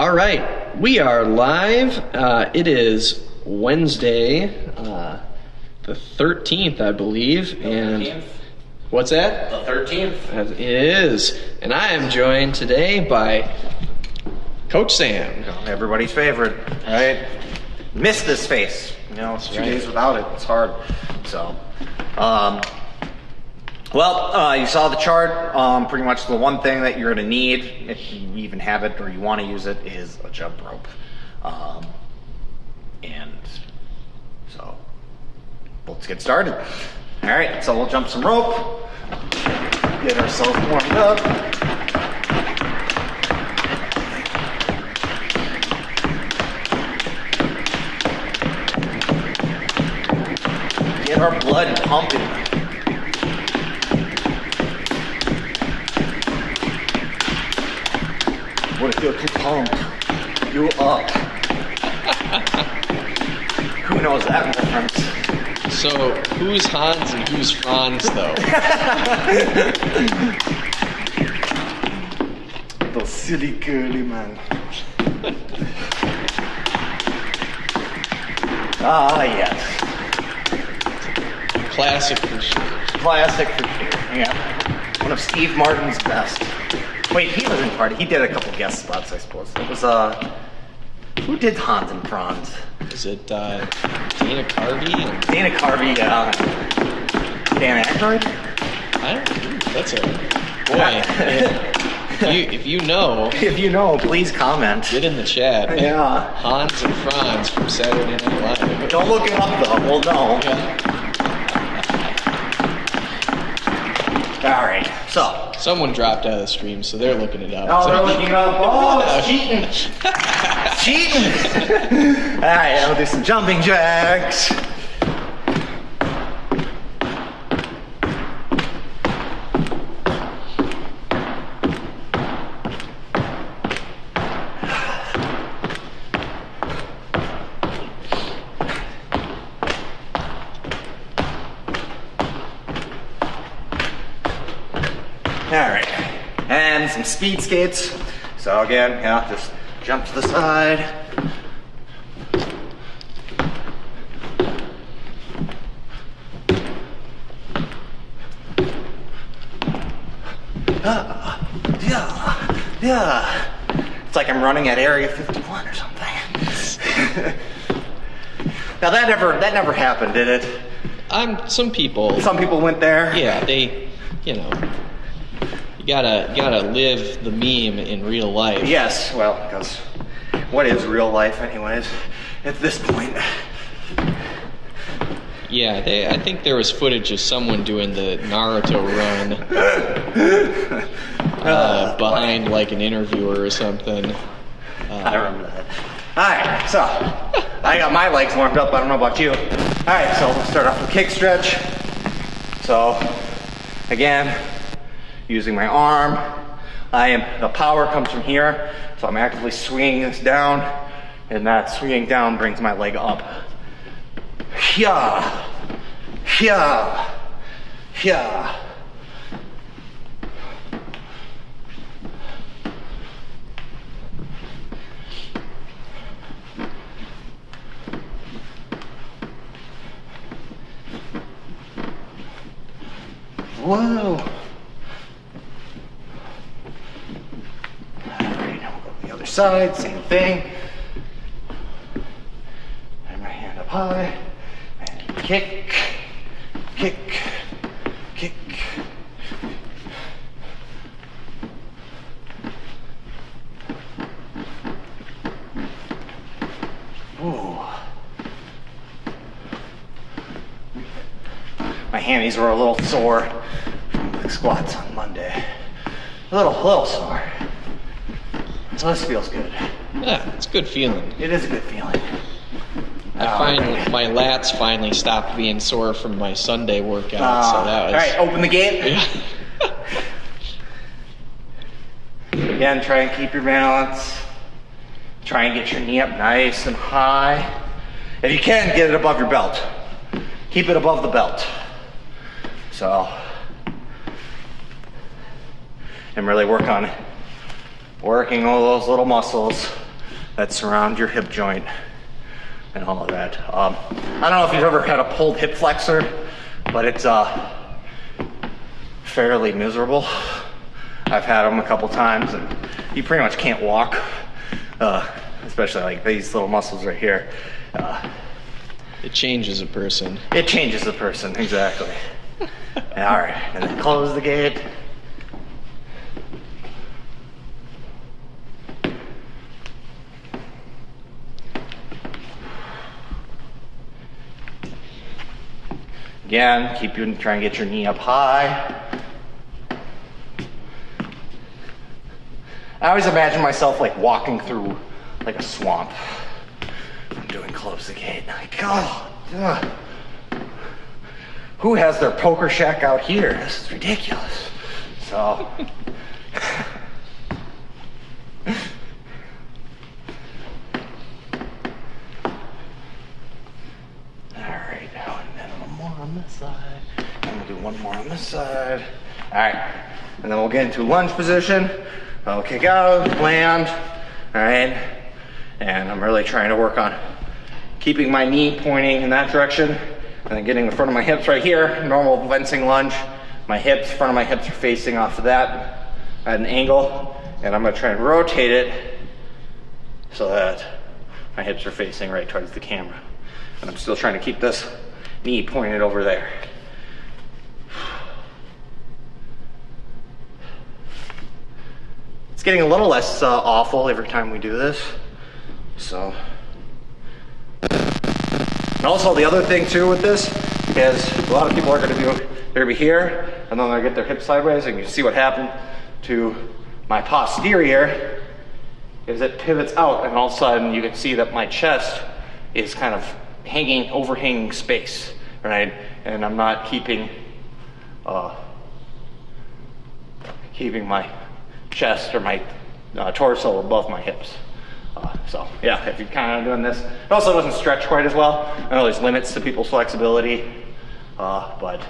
All right, we are live. It is Wednesday, the 13th, I believe. And 13th? What's that? The 13th. It is. And I am joined today by Coach Sam. Everybody's favorite, right? Miss this face. You know, it's 2 days without it. It's hard. So, you saw the chart. Pretty much the one thing that you're going to need, if you even have it or you want to use it, is a jump rope. And so, let's get started. All right, so we'll jump some rope, get ourselves warmed up. Get our blood pumping. What if you're too pumped? You up. Who knows that reference? So, who's Hans and who's Franz, though? The silly curly man. Ah, yes. Classic for sure. Classic for sure, yeah. One of Steve Martin's best. Wait, he wasn't part of it. He did a couple guest spots, I suppose. It was, who did Hans and Franz? Is it Dana Carvey? Dana Carvey, Dan Aykroyd? I don't know. That's a boy. If you know, If you know, please comment. get in the chat. Yeah. Hans and Franz from Saturday Night Live. Don't look it up, though. We'll know. Yeah. All right, so. Someone dropped out of the stream, so they're looking it up. Oh, So- they're looking it up. Oh, it's cheating. Cheating. All right, I'll do some jumping jacks. All right, and some speed skates. So again, yeah, just jump to the side. Yeah. It's like I'm running at Area 51 or something. Now that never happened, did it? Some people. Some people went there. Yeah, they, you gotta live the meme in real life. Yes, well, because what is real life anyways at this point? Yeah, I think there was footage of someone doing the Naruto run behind like an interviewer or something. I remember that. Alright, so I got my legs warmed up, I don't know about you. Alright, so we'll start off with kick stretch. So again, using my arm, the power comes from here, so I'm actively swinging this down, and that swinging down brings my leg up. Yeah, yeah, yeah. Whoa. Alright, now we'll go to the other side, same thing. And my hand up high. And kick, kick, kick. Ooh. My hammies were a little sore from the squats on Monday. A little sore. So this feels good. Yeah, it's a good feeling. It is a good feeling. I find my lats finally stopped being sore from my Sunday workout, so that was... All right, open the gate. Yeah. Again, try and keep your balance. Try and get your knee up nice and high. If you can, get it above your belt. Keep it above the belt. So, and really working all those little muscles. that surround your hip joint and all of that. I don't know if you've ever had a pulled hip flexor, but it's fairly miserable. I've had them a couple times, and you pretty much can't walk, especially like these little muscles right here. It changes a person. It changes the person, exactly. All right, and then close the gate. Again, try and get your knee up high. I always imagine myself like walking through like a swamp. I'm doing close the gate. Like, oh, ugh. Who has their poker shack out here? This is ridiculous. So, all right, now and then one more on this side. And we'll do one more on this side. All right, and then we'll get into lunge position. I'll kick out, land, all right? And I'm really trying to work on keeping my knee pointing in that direction and then getting the front of my hips right here, normal fencing lunge. My hips, front of my hips are facing off of that at an angle, and I'm gonna try and rotate it so that my hips are facing right towards the camera. And I'm still trying to keep this knee pointed over there. It's getting a little less awful every time we do this. So, and also the other thing too with this is a lot of people are going to be here, and then they get their hips sideways, and you see what happened to my posterior is it pivots out, and all of a sudden you can see that my chest is kind of overhanging space, right? And I'm not keeping my chest or my torso above my hips. So yeah, if you're kind of doing this, it also doesn't stretch quite as well. I know there's limits to people's flexibility, but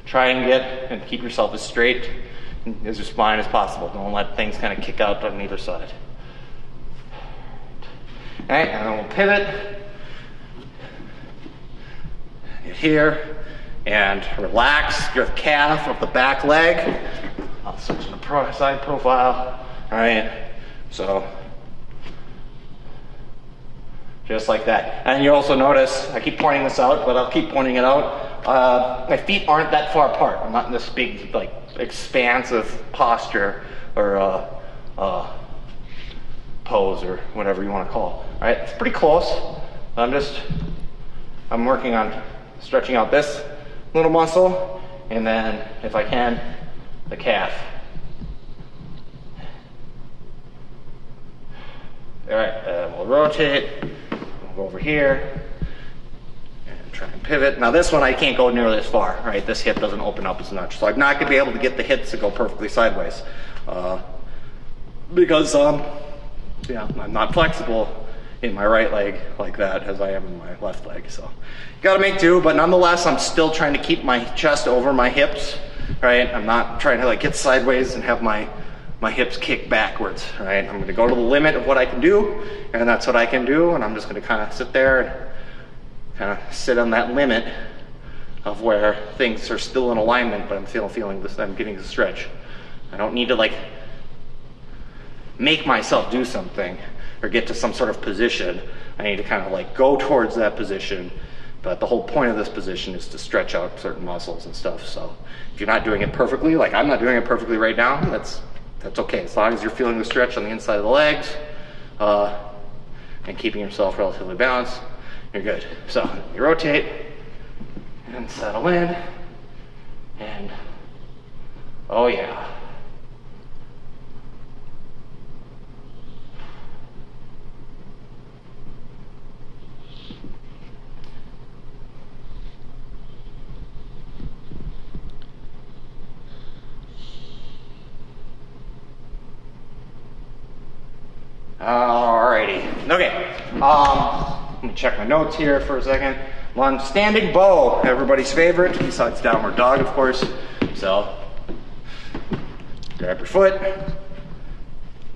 try and keep yourself as straight as your spine as possible. Don't let things kind of kick out on either side. All right, and then we'll pivot. Get here and relax your calf of the back leg. I'll switch to the side profile. All right, so just like that. And you also notice, I keep pointing this out, but I'll keep pointing it out. My feet aren't that far apart. I'm not in this big, like, expansive posture or pose or whatever you want to call it. All right, it's pretty close. I'm working on stretching out this little muscle, and then, if I can, the calf. All right, we'll rotate. We'll go over here and try and pivot. Now this one I can't go nearly as far, right? This hip doesn't open up as much, so I'm not going to be able to get the hips to go perfectly sideways because I'm not flexible in my right leg like that as I am in my left leg. So got to make do, but nonetheless, I'm still trying to keep my chest over my hips. Right, I'm not trying to like get sideways and have my hips kick backwards. Right, I'm going to go to the limit of what I can do, and that's what I can do. And I'm just going to kind of sit there and kind of sit on that limit of where things are still in alignment, but I'm feeling this. I'm getting the stretch. I don't need to like make myself do something or get to some sort of position. I need to kind of like go towards that position. But the whole point of this position is to stretch out certain muscles and stuff. So if you're not doing it perfectly, like I'm not doing it perfectly right now, that's okay. As long as you're feeling the stretch on the inside of the legs and keeping yourself relatively balanced, you're good. So you rotate and settle in, and oh yeah. Alrighty. Okay. Let me check my notes here for a second. Lunge, standing bow, everybody's favorite, besides downward dog, of course. So, grab your foot,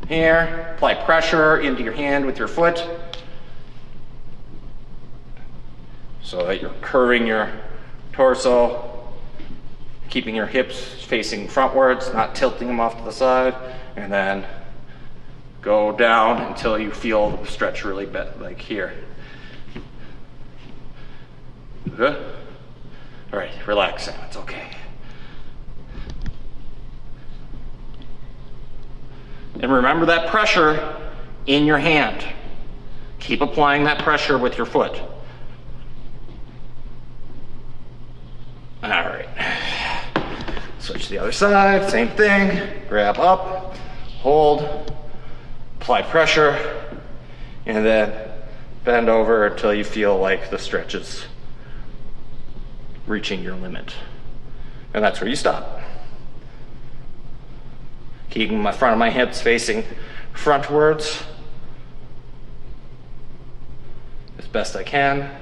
Here, apply pressure into your hand with your foot so that you're curving your torso, keeping your hips facing frontwards, not tilting them off to the side, and then go down until you feel the stretch really bit, like here. Good? All right, relax, Sam, it's okay. And remember that pressure in your hand. Keep applying that pressure with your foot. All right. Switch to the other side, same thing. Grab up, hold, apply pressure, and then bend over until you feel like the stretch is reaching your limit. And that's where you stop. Keeping my front of my hips facing frontwards as best I can.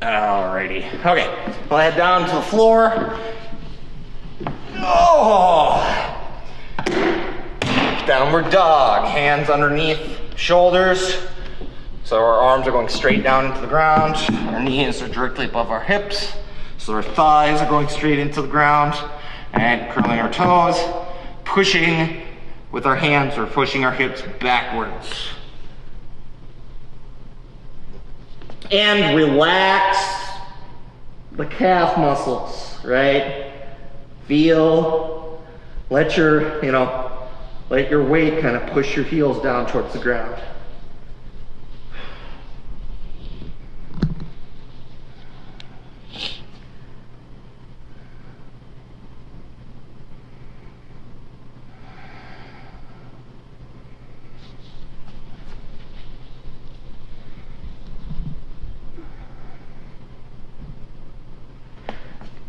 Alrighty. Okay, we'll head down to the floor. Oh! Downward dog. Hands underneath shoulders. So our arms are going straight down into the ground. Our knees are directly above our hips. So our thighs are going straight into the ground. And curling our toes. Pushing with our hands, or pushing our hips backwards. And relax the calf muscles, right? Feel, let your weight kind of push your heels down towards the ground.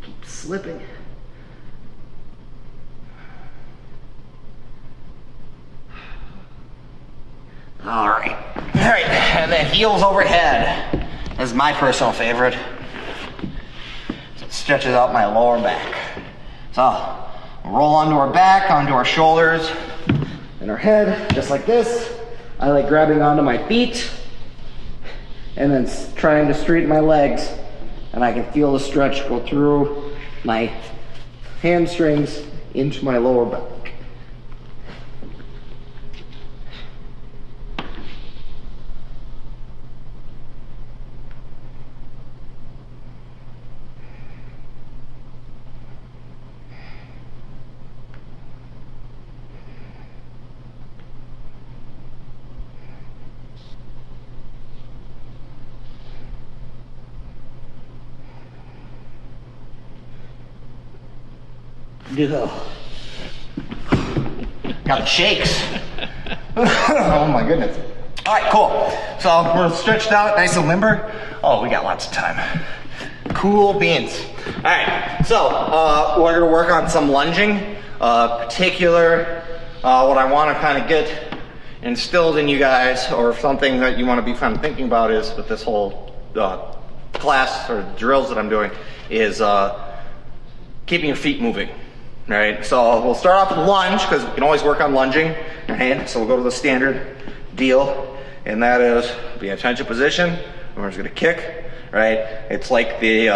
Keep slipping. All right, and then heels overhead is my personal favorite. It stretches out my lower back. So roll onto our back, onto our shoulders, and our head, just like this. I like grabbing onto my feet and then trying to straighten my legs, and I can feel the stretch go through my hamstrings into my lower back. Got the shakes. Oh my goodness. All right, cool. So we're stretched out, nice and limber. Oh, we got lots of time. Cool beans. All right, so we're gonna work on some lunging. Particular, what I want to kind of get instilled in you guys, or something that you want to be kind of thinking about, is with this whole class or drills that I'm doing, is keeping your feet moving. Right, so we'll start off with lunge, because we can always work on lunging. Right, so we'll go to the standard deal, and that is be in attention position. We're just gonna kick. Right, it's like the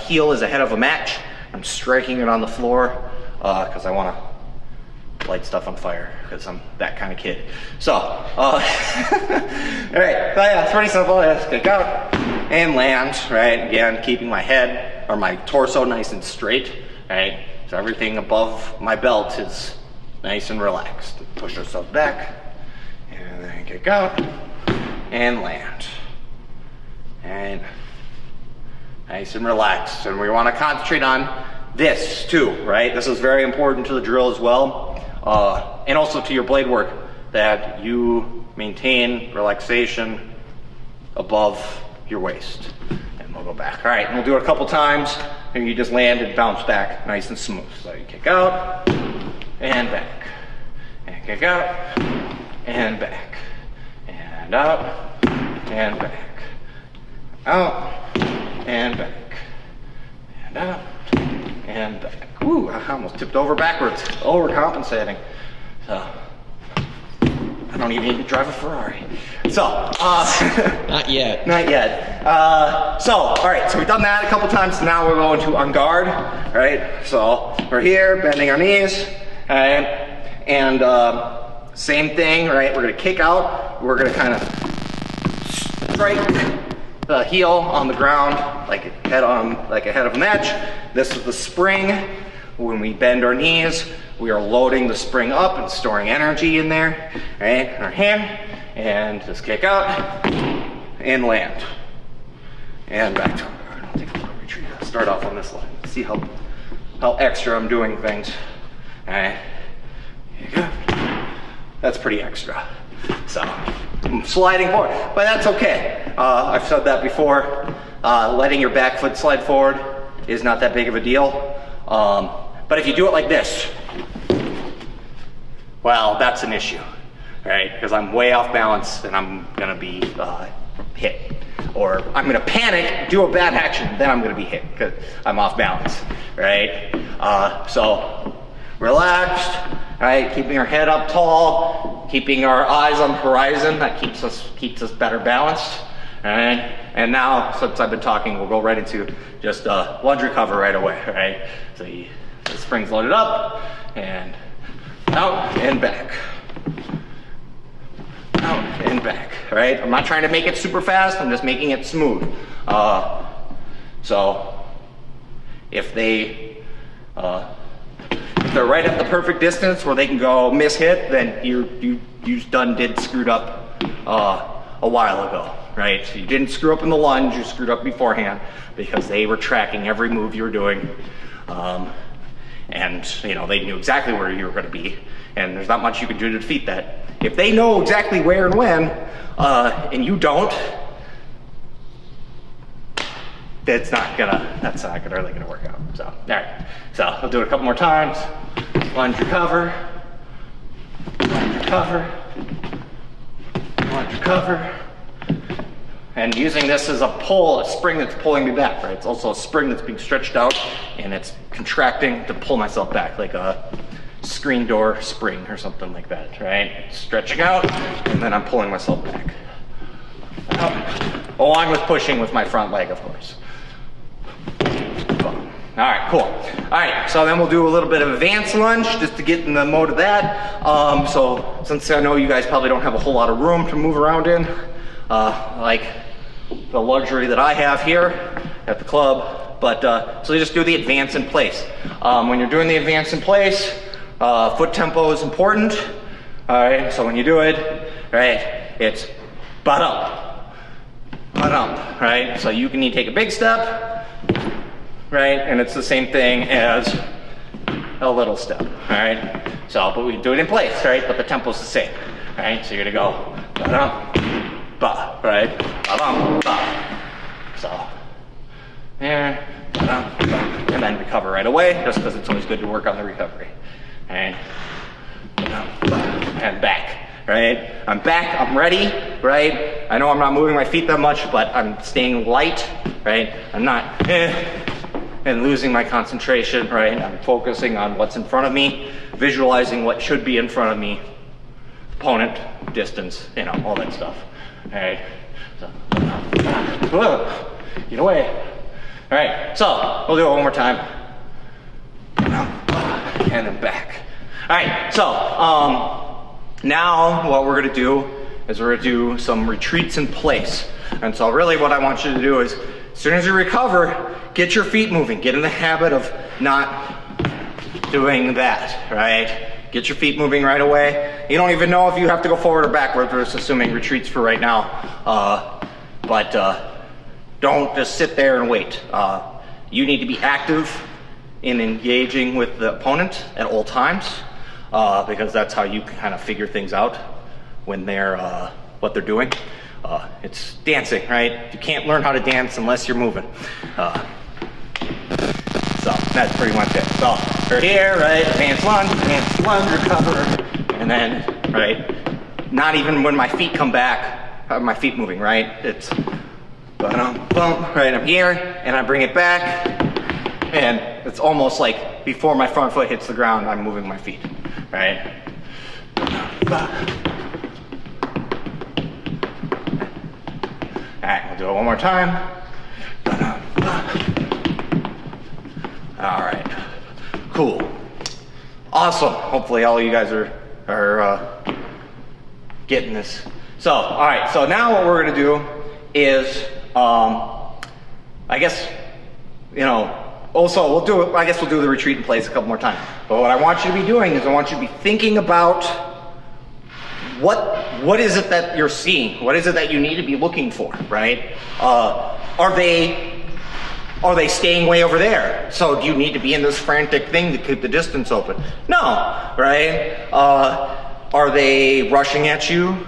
heel is ahead of a match. I'm striking it on the floor because I want to light stuff on fire, because I'm that kind of kid. So, all right, so yeah, it's pretty simple. Just kick out and land. Right, again, keeping my head or my torso nice and straight. Right. So everything above my belt is nice and relaxed. Push ourselves back, and then kick out, and land. And nice and relaxed. And we want to concentrate on this too, right? This is very important to the drill as well. And also to your blade work, that you maintain relaxation above your waist. And we'll go back. All right, and we'll do it a couple times. And you just land and bounce back nice and smooth. So you kick out and back. And kick out, and back, and out, and back, out, and back, and out, and back. Ooh, I almost tipped over backwards, overcompensating. So, I don't even need to drive a Ferrari. So, Not yet. not yet. All right, so we've done that a couple times. Now we're going to on guard, right? So we're here, bending our knees, right? And same thing, right? We're gonna kick out. We're gonna kind of strike the heel on the ground, like head of a match. This is the spring. When we bend our knees, we are loading the spring up and storing energy in there, right? In our hand, and just kick out and land. And back to our guard. I'll take a little retreat. I'll start off on this line. See how extra I'm doing things. All right, here you go. That's pretty extra. So I'm sliding forward, but that's okay. I've said that before. Letting your back foot slide forward is not that big of a deal. But if you do it like this, well, that's an issue, right? Because I'm way off balance and I'm gonna be hit. Or I'm gonna panic, do a bad action, then I'm gonna be hit because I'm off balance, right? So relaxed, right? Keeping our head up tall, keeping our eyes on the horizon, that keeps us better balanced, right? And now, since I've been talking, we'll go right into just lunge recover right away, right? So the spring's loaded up, and out and back. Out and back, right? I'm not trying to make it super fast, I'm just making it smooth. So if they're right at the perfect distance where they can go miss hit, then you screwed up a while ago, right? So you didn't screw up in the lunge, you screwed up beforehand because they were tracking every move you were doing. And they knew exactly where you were going to be, and there's not much you can do to defeat that. If they know exactly where and when, and you don't, that's not really gonna work out. So, all right. So I'll do it a couple more times. Lunge recover, lunge recover, lunge recover. And using this as a spring that's pulling me back, right? It's also a spring that's being stretched out and it's contracting to pull myself back, like a screen door spring or something like that, right? It's stretching out and then I'm pulling myself back. Out. Along with pushing with my front leg, of course. All right, cool. All right, so then we'll do a little bit of advanced lunge just to get in the mode of that. So since I know you guys probably don't have a whole lot of room to move around in, like the luxury that I have here at the club, but so you just do the advance in place. When you're doing the advance in place, foot tempo is important. All right, so when you do it, right, it's butt up, right? So you can take a big step, right, and it's the same thing as a little step, all right? So, but we do it in place, right? But the tempo's the same, right? So you're gonna go butt up, ba, right? Ba. So, there, ba, and then recover right away, just because it's always good to work on the recovery. And back, right? I'm back, I'm ready, right? I know I'm not moving my feet that much, but I'm staying light, right? I'm not and losing my concentration, right? I'm focusing on what's in front of me, visualizing what should be in front of me, opponent, distance, all that stuff. All right, so, get away. All right, so we'll do it one more time. And then back. All right, so now what we're gonna do is we're gonna do some retreats in place. And so really what I want you to do is, as soon as you recover, get your feet moving. Get in the habit of not doing that, right? Get your feet moving right away. You don't even know if you have to go forward or backwards. We're just assuming retreats for right now. But don't just sit there and wait. You need to be active in engaging with the opponent at all times, because that's how you can kind of figure things out when they're what they're doing. It's dancing, right? You can't learn how to dance unless you're moving. So that's pretty much it. So we're here, right? Advanced lunge, recover, And then, right, not even when my feet come back, my feet moving, right? It's bump, right, I'm here, and I bring it back, and it's almost like before my front foot hits the ground, I'm moving my feet, right? All right, we'll do it one more time. All right, cool, awesome. Hopefully all you guys are getting this. So, all right, so now what we're gonna do is, I guess, you know, also we'll do the retreat in place a couple more times. But what I want you to be doing is I want you to be thinking about what is it that you're seeing? What is it that you need to be looking for, right? Are they staying way over there? So do you need to be in this frantic thing to keep the distance open? No, right? Are they rushing at you?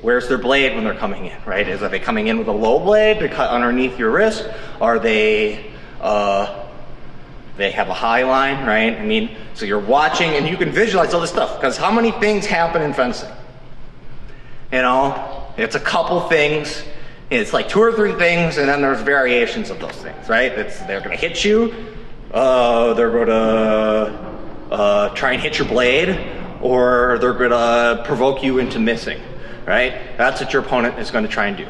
Where's their blade when they're coming in, right? Are they coming in with a low blade to cut underneath your wrist? Are they have a high line, right? I mean, so you're watching and you can visualize all this stuff, because how many things happen in fencing? You know, it's a couple things. It's like 2 or 3 things, and then there's variations of those things, right? They're gonna hit you, they're gonna try and hit your blade, or they're gonna provoke you into missing, right? That's what your opponent is gonna try and do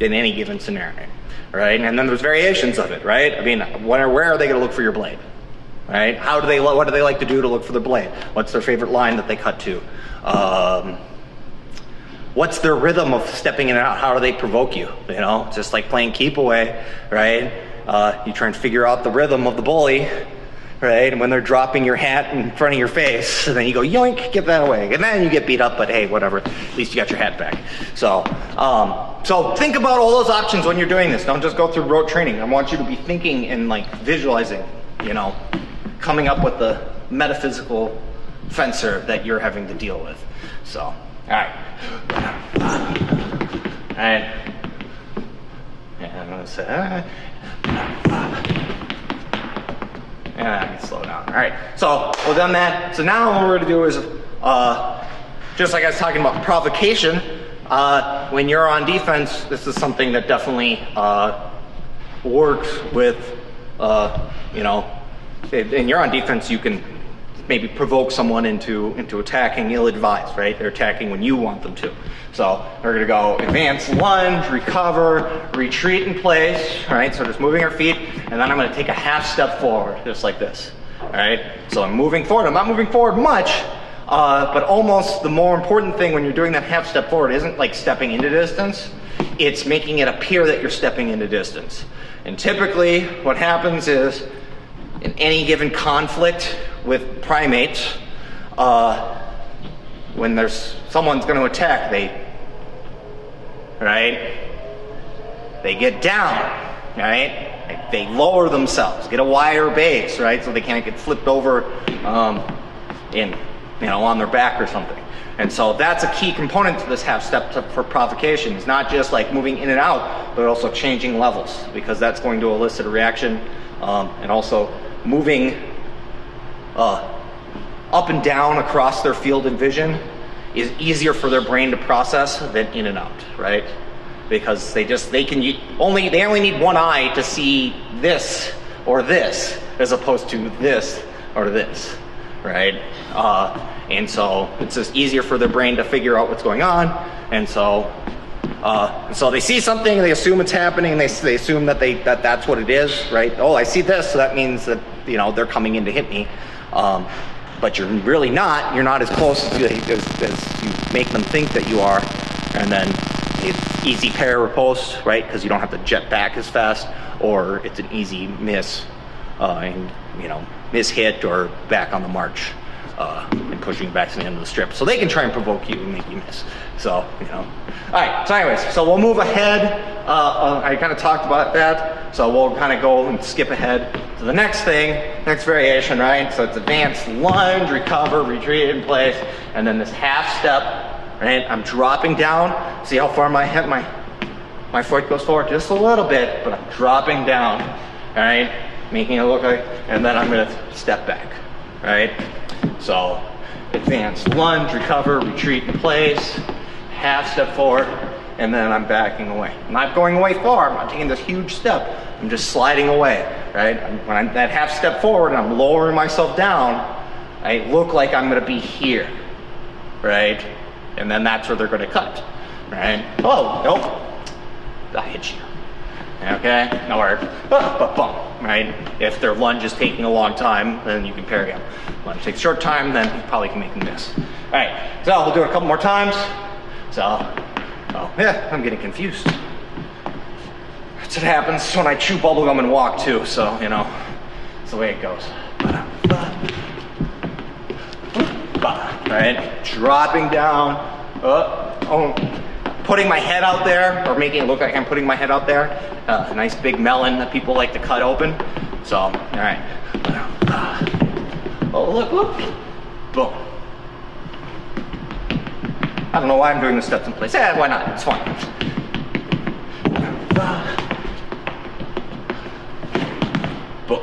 in any given scenario, right? And then there's variations of it, right? I mean, where are they gonna look for your blade, right? What do they like to do to look for the blade? What's their favorite line that they cut to? What's their rhythm of stepping in and out? How do they provoke you? You know, just like playing keep away, right? You try and figure out the rhythm of the bully, right? And when they're dropping your hat in front of your face, and then you go, yoink, get that away. And then you get beat up, but hey, whatever. At least you got your hat back. So think about all those options when you're doing this. Don't just go through rote training. I want you to be thinking and like visualizing, you know, coming up with the metaphysical fencer that you're having to deal with. So, all right. And I'm gonna say, and I can slow down. All right, so we've done that. So now what we're gonna do is, just like I was talking about provocation, when you're on defense, this is something that definitely works with, you know, and you're on defense, you can maybe provoke someone into attacking ill-advised, right? They're attacking when you want them to. So we're gonna go advance lunge, recover, retreat in place, right? So just moving our feet, and then I'm gonna take a half step forward, just like this, all right? So I'm moving forward. I'm not moving forward much, but almost the more important thing when you're doing that half step forward isn't like stepping into distance, it's making it appear that you're stepping into distance. And typically what happens is, in any given conflict with primates, when someone's going to attack, they get down, right? They lower themselves, get a wider base, right? So they can't get flipped over on their back or something. And so that's a key component to this half step for provocation. It's not just like moving in and out, but also changing levels, because that's going to elicit a reaction, and also moving up and down across their field of vision is easier for their brain to process than in and out, right? Because they only need one eye to see this or this, as opposed to this or this, right? And so it's just easier for their brain to figure out what's going on, and so they see something, they assume it's happening, and they assume that that's what it is, right? Oh, I see this, so that means that, you know, they're coming in to hit me. But you're really not. You're not as close as you make them think that you are. And then it's easy pair riposte, right? Because you don't have to jet back as fast, or it's an easy miss, and miss hit or back on the march, and pushing you back to the end of the strip. So they can try and provoke you and make you miss. So, All right, so anyways, so we'll move ahead. I kind of talked about that. So we'll kind of go and skip ahead to the next thing, next variation, right? So it's advance, lunge, recover, retreat in place, and then this half step, right? I'm dropping down. See how far my foot goes forward? Just a little bit, but I'm dropping down, all right? Making it look like, and then I'm gonna step back, right? So advance lunge, recover, retreat in place, half step forward, and then I'm backing away. I'm not going away far, I'm not taking this huge step, I'm just sliding away, right? When I'm that half step forward and I'm lowering myself down, I look like I'm gonna be here, right? And then that's where they're gonna cut, right? Oh, nope, I hit you. Okay, no worries. Boom, right? If their lunge is taking a long time, then you can parry them. Lunge takes a short time, then you probably can make them miss. All right, so we'll do it a couple more times. So, oh yeah, I'm getting confused. That's what happens when I chew bubblegum and walk too, so, you know, that's the way it goes. Right, dropping down, putting my head out there, or making it look like I'm putting my head out there. A nice big melon that people like to cut open. So, all right. Oh, look. Boom. I don't know why I'm doing the steps in place. Yeah, why not? It's fun. Boom.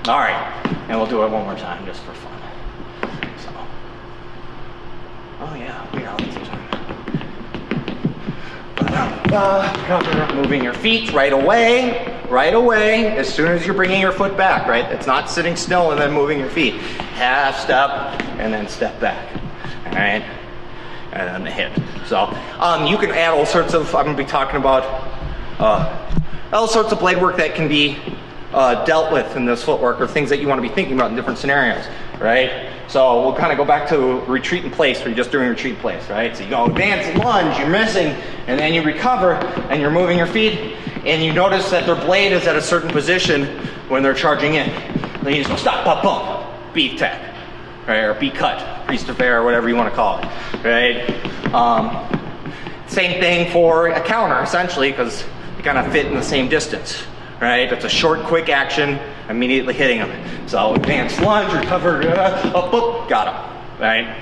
All right, and we'll do it one more time just for fun. So, oh yeah, we got lots of time. Cover, moving your feet right away, as soon as you're bringing your foot back, right? It's not sitting still and then moving your feet. Half step and then step back, all right? And then the hip. So you can add all sorts of, I'm gonna be talking about all sorts of blade work that can be dealt with in this footwork, or things that you wanna be thinking about in different scenarios, right? So we'll kind of go back to retreat in place, where you're just doing retreat in place, right? So you go advance and lunge, you're missing, and then you recover, and you're moving your feet, and you notice that their blade is at a certain position when they're charging in. Then you just go stop, pop, bump, beat tech, right? Or beat cut, priest of air, or whatever you want to call it, right? Same thing for a counter, essentially, because they kind of fit in the same distance, right? It's a short, quick action, immediately hitting them. So advance lunge, recover, up, boop, got them, right?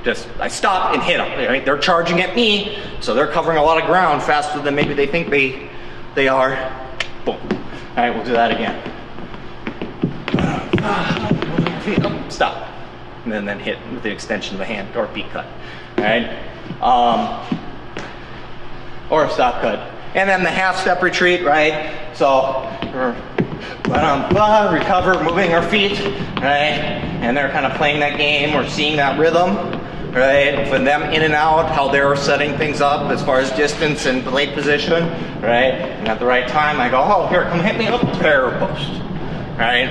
Just, I stop and hit them, right? They're charging at me, so they're covering a lot of ground faster than maybe they think they are. Boom. All right, we'll do that again. Stop. And then hit with the extension of the hand, or beat cut, all right? Or a stop cut. And then the half step retreat, right? So, recover, moving our feet, right? And they're kind of playing that game, or seeing that rhythm, right? For them in and out, how they're setting things up as far as distance and blade position, right? And at the right time, I go, oh, here, come hit me up, parallel post, right?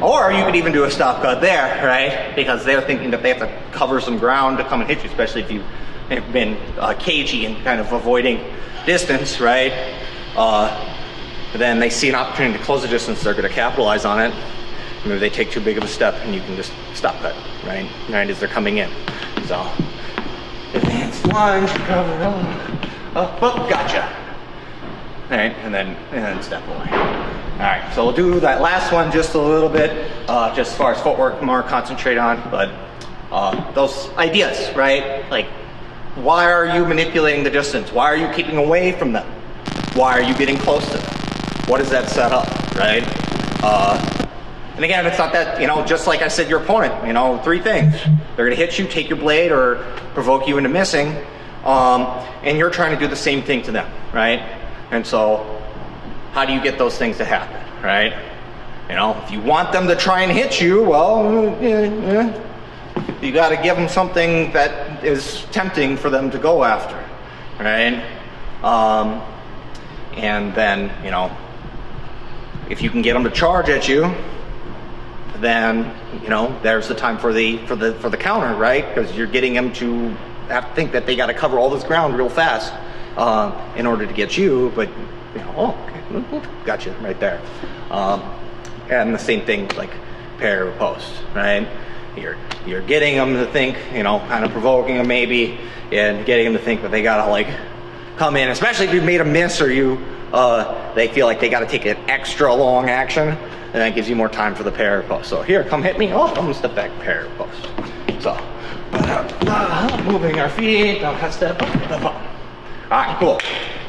Or you could even do a stop cut there, right? Because they're thinking that they have to cover some ground to come and hit you, especially if you've been cagey and kind of avoiding distance, right? But then they see an opportunity to close the distance, they're going to capitalize on it. Maybe they take too big of a step, and you can just stop cut, right? Right as they're coming in. So, advance lunge, recover, oh, gotcha. All right, and then step away. All right, so we'll do that last one just a little bit, just as far as footwork, more concentrate on, but those ideas, right? Like, why are you manipulating the distance? Why are you keeping away from them? Why are you getting close to them? What does that set up, right? And again, it's not that, you know, just like I said, your opponent, you know, three things. They're gonna hit you, take your blade, or provoke you into missing, and you're trying to do the same thing to them, right? And so, how do you get those things to happen, right? You know, if you want them to try and hit you, well, you gotta give them something that is tempting for them to go after, right? And then, you know, if you can get them to charge at you, then, you know, there's the time for the counter, right? Because you're getting them to have to think that they got to cover all this ground real fast in order to get you. But, you know, oh, okay, got you right there. And the same thing like parry or post, right? You're getting them to think, you know, kind of provoking them maybe, and getting them to think that they gotta like come in, especially if you've made a miss, or they feel like they gotta take an extra long action, and that gives you more time for the parry or post. So here, come hit me. Oh, I'm gonna step back, parry or post. So moving our feet, step up. All right, cool.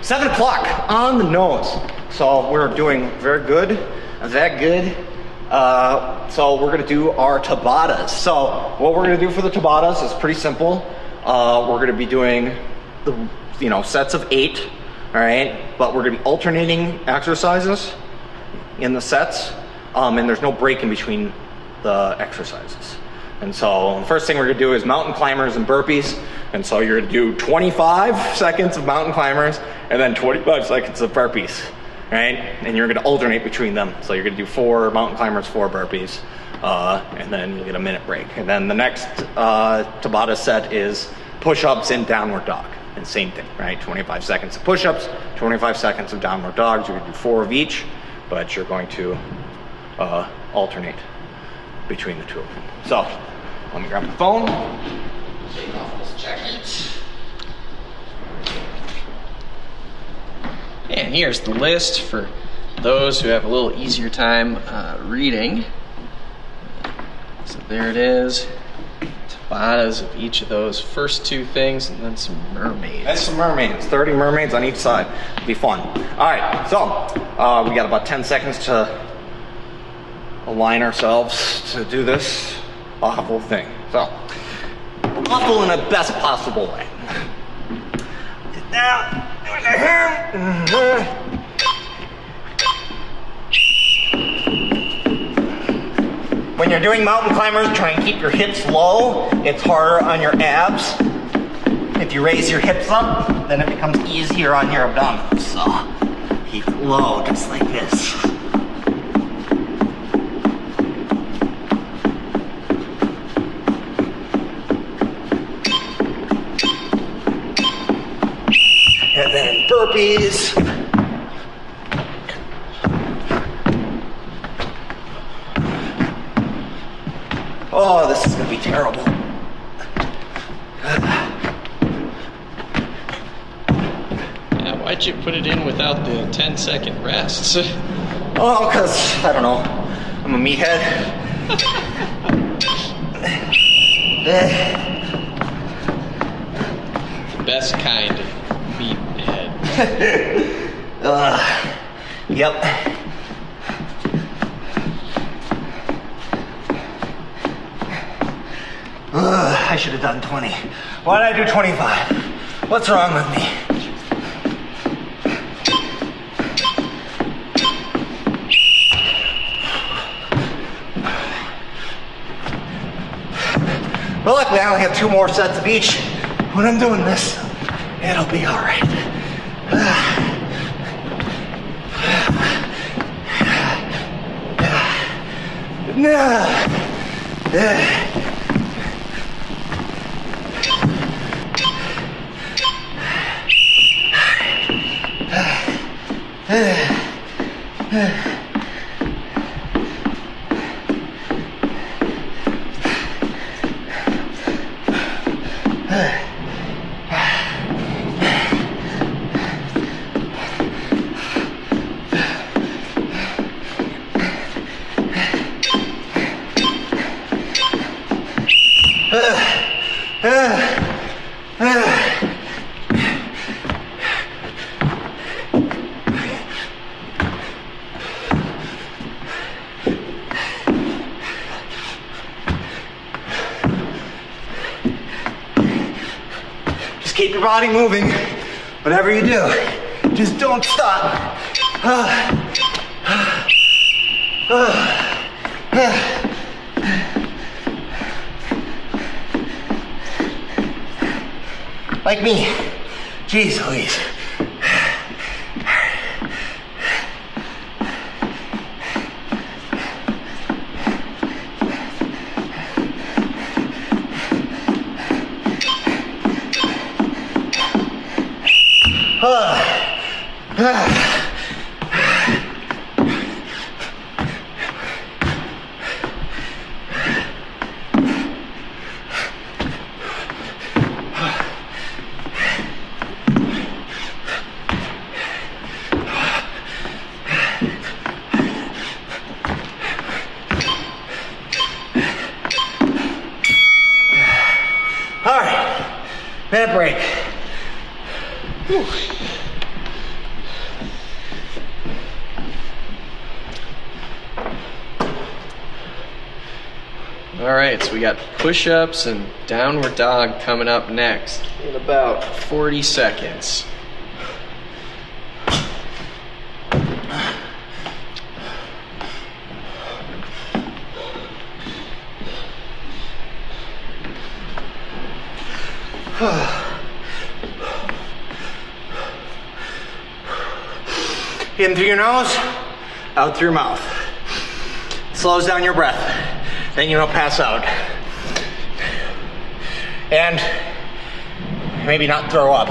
7 o'clock on the nose. So we're doing very good. That good. So we're gonna do our Tabatas. So what we're gonna do for the Tabatas is pretty simple. We're gonna be doing the sets of 8, all right? But we're gonna be alternating exercises in the sets, and there's no break in between the exercises. And so the first thing we're gonna do is mountain climbers and burpees. And so you're gonna do 25 seconds of mountain climbers and then 25 seconds of burpees, right? And you're gonna alternate between them. So you're gonna do 4 mountain climbers, 4 burpees, and then you get a minute break. And then the next Tabata set is push-ups and downward dog. And same thing, right? 25 seconds of push-ups, 25 seconds of downward dogs. You're gonna do 4 of each, but you're going to alternate between the 2 of them. So let me grab my phone. Take off this jacket. And here's the list for those who have a little easier time reading. So there it is. Tabatas of each of those first 2 things, and then some mermaids. That's some mermaids. 30 mermaids on each side. It'll be fun. All right, so we got about 10 seconds to align ourselves to do this awful thing. So, awful in the best possible way. Now, when you're doing mountain climbers, try and keep your hips low. It's harder on your abs. If you raise your hips up, then it becomes easier on your abdominals. So, keep it low, just like this. And then burpees. Oh, this is gonna be terrible. Yeah, why'd you put it in without the 10-second rests? Oh, because, I don't know, I'm a meathead. Best kind of meathead. Yep. I should have done 20. Why did I do 25? What's wrong with me? Well, luckily I only have 2 more sets of each. When I'm doing this, it'll be all right. Just keep your body moving. Whatever you do, just don't stop. Like me. Jeez Louise. All right, minute break. Whew. All right, so we got push-ups and downward dog coming up next in about 40 seconds. In through your nose, out through your mouth. Slows down your breath. Then you don't pass out. And maybe not throw up.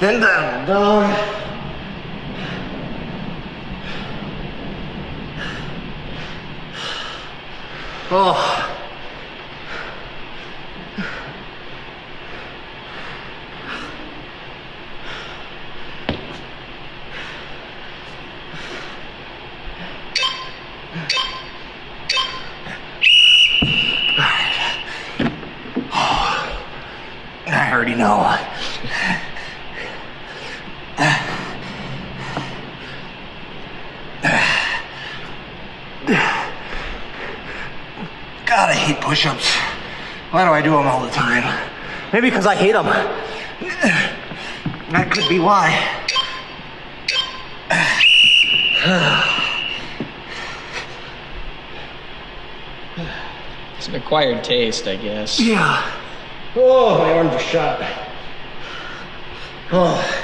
Then down, dog. Oh. I already know. God, I hate push-ups. Why do I do them all the time? Maybe because I hate them. That could be why. It's an acquired taste, I guess. Yeah. Oh, my arms are shot. Oh.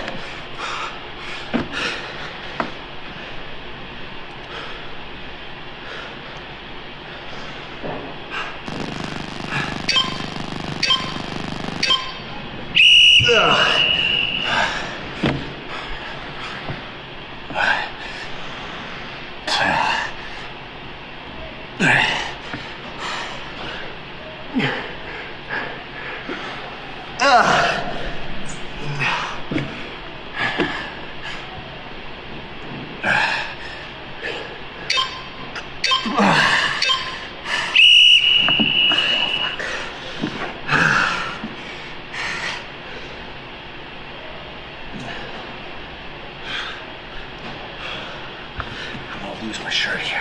Lose my shirt here.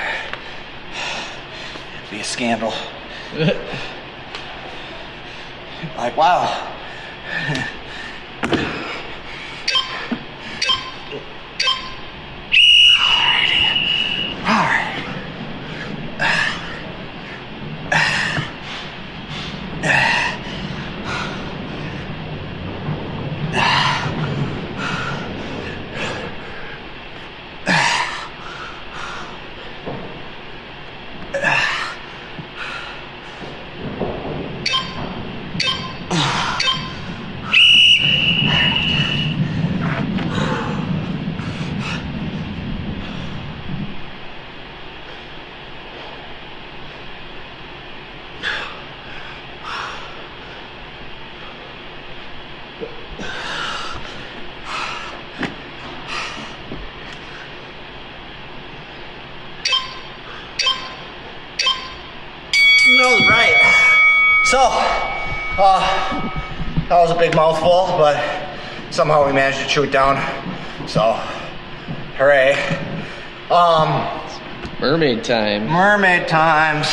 It'd be a scandal. Like, wow. No, right. So, that was a big mouthful, but somehow we managed to chew it down. So, hooray. Mermaid time. Mermaid times.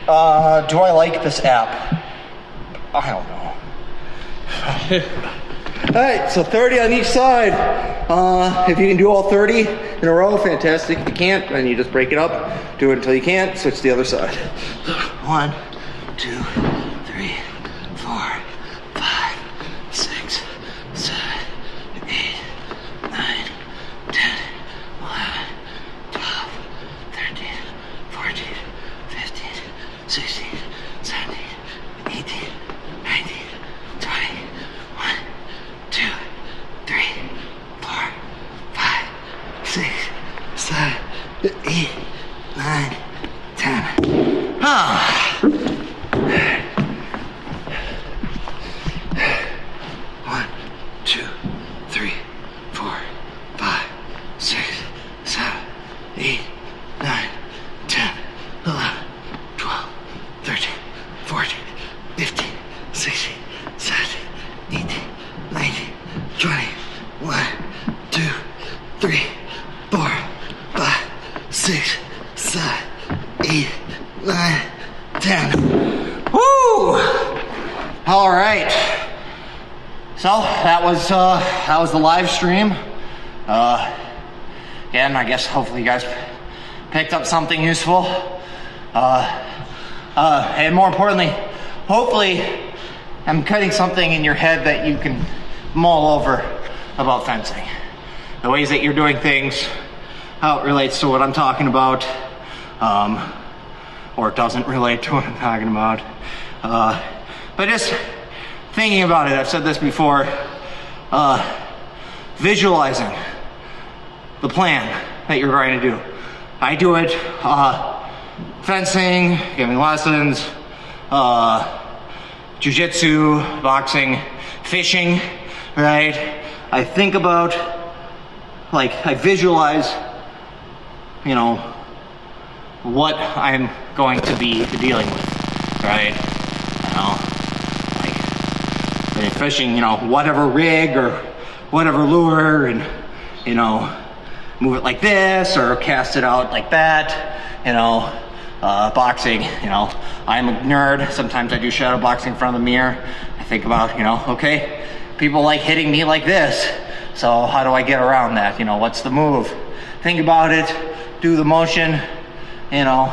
Do I like this app? I don't know. All right, so 30 on each side. If you can do all 30 in a row, fantastic. If you can't, then you just break it up. Do it until you can't, switch to the other side. 1, 2, 3, 4, 5, 6, 7, 8, 9, 10, 11, 12, 13, 14, 15, 16, 17, 18, 19, 20, 1, 2, 3, 4, 8, 9, 10. Ah. 1, 2, 3, 4, 5, 6, 7, 8, 9, 10, 11, 12, 13, 14, 15, 16, 17, 18, 19, 20, 1, 2, 3, 4, 5, 6, 7, 8, 9, 10. Woo! All right. So that was the live stream. Again, I guess hopefully you guys picked up something useful. And more importantly, hopefully I'm cutting something in your head that you can mull over about fencing. The ways that you're doing things, how it relates to what I'm talking about, or it doesn't relate to what I'm talking about. But just thinking about it, I've said this before, visualizing the plan that you're going to do. I do it, fencing, giving lessons, jiu-jitsu, boxing, fishing, right? I think about, like, I visualize, you know, what I'm going to be dealing with, right? You know, like, when you're fishing, you know, whatever rig or whatever lure, and, you know, move it like this or cast it out like that, you know. Boxing, you know, I'm a nerd. Sometimes I do shadow boxing in front of the mirror. I think about, you know, okay, people like hitting me like this, so how do I get around that? You know, what's the move? Think about it, do the motion, you know,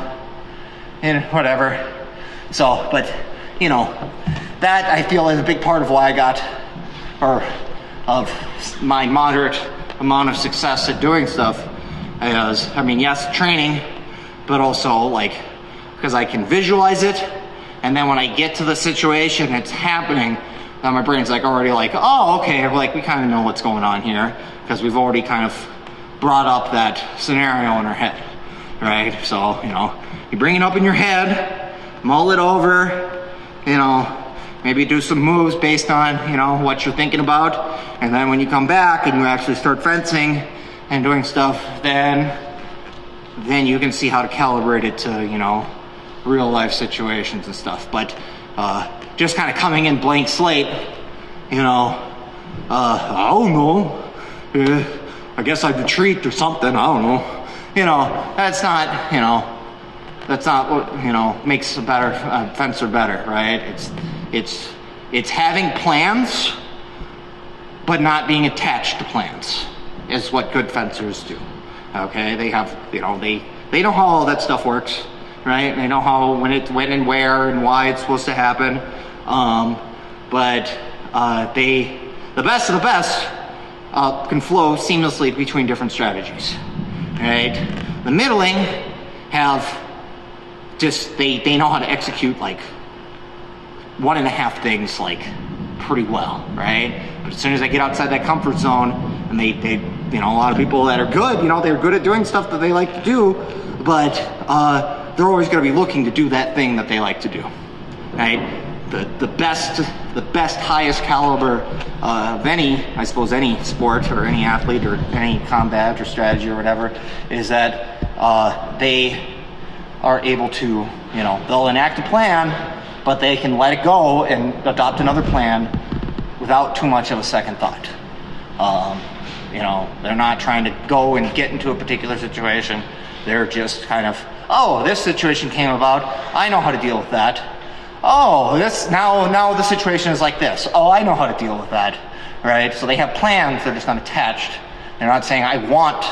and whatever. So, but, you know, that I feel is a big part of why I got, or of my moderate amount of success at doing stuff. Is, I mean, yes, training, but also, like, because I can visualize it, and then when I get to the situation it's happening, then my brain's like already like, oh, okay, like we kind of know what's going on here, because we've already kind of brought up that scenario in our head, right? So, you know, you bring it up in your head, mull it over, you know, maybe do some moves based on, you know, what you're thinking about, and then when you come back and you actually start fencing and doing stuff, then you can see how to calibrate it to, you know, real life situations and stuff. But just kind of coming in blank slate, you know, I don't know, I guess I'd retreat or something, I don't know. You know, that's not, you know, that's not what, you know, makes a better fencer better, right? It's having plans, but not being attached to plans is what good fencers do. Okay, they have, you know, they know how all that stuff works, right? They know how, when and where and why it's supposed to happen. But the best of the best can flow seamlessly between different strategies, right? The middling have just, they know how to execute like 1.5 things like pretty well, right? But as soon as they get outside that comfort zone, and they you know, a lot of people that are good, you know, they're good at doing stuff that they like to do, but they're always going to be looking to do that thing that they like to do, right? The best, highest caliber of any, I suppose, any sport or any athlete or any combat or strategy or whatever, is that they are able to, you know, they'll enact a plan, but they can let it go and adopt another plan without too much of a second thought. You know, they're not trying to go and get into a particular situation. They're just kind of, oh, this situation came about, I know how to deal with that. Oh, this now the situation is like this. Oh, I know how to deal with that, right? So they have plans, they're just not attached. They're not saying, I want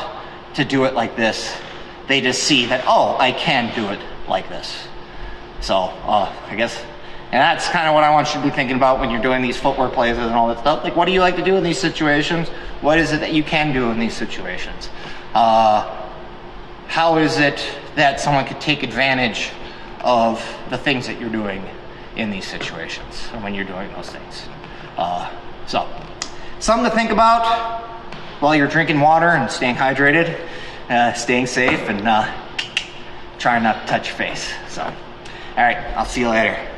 to do it like this. They just see that, oh, I can do it like this. So, I guess, and that's kind of what I want you to be thinking about when you're doing these footwork plays and all that stuff. Like, what do you like to do in these situations? What is it that you can do in these situations? How is it that someone could take advantage of the things that you're doing in these situations when you're doing those things? So, something to think about while you're drinking water and staying hydrated. staying safe and trying not to touch your face. So, all right, I'll see you later.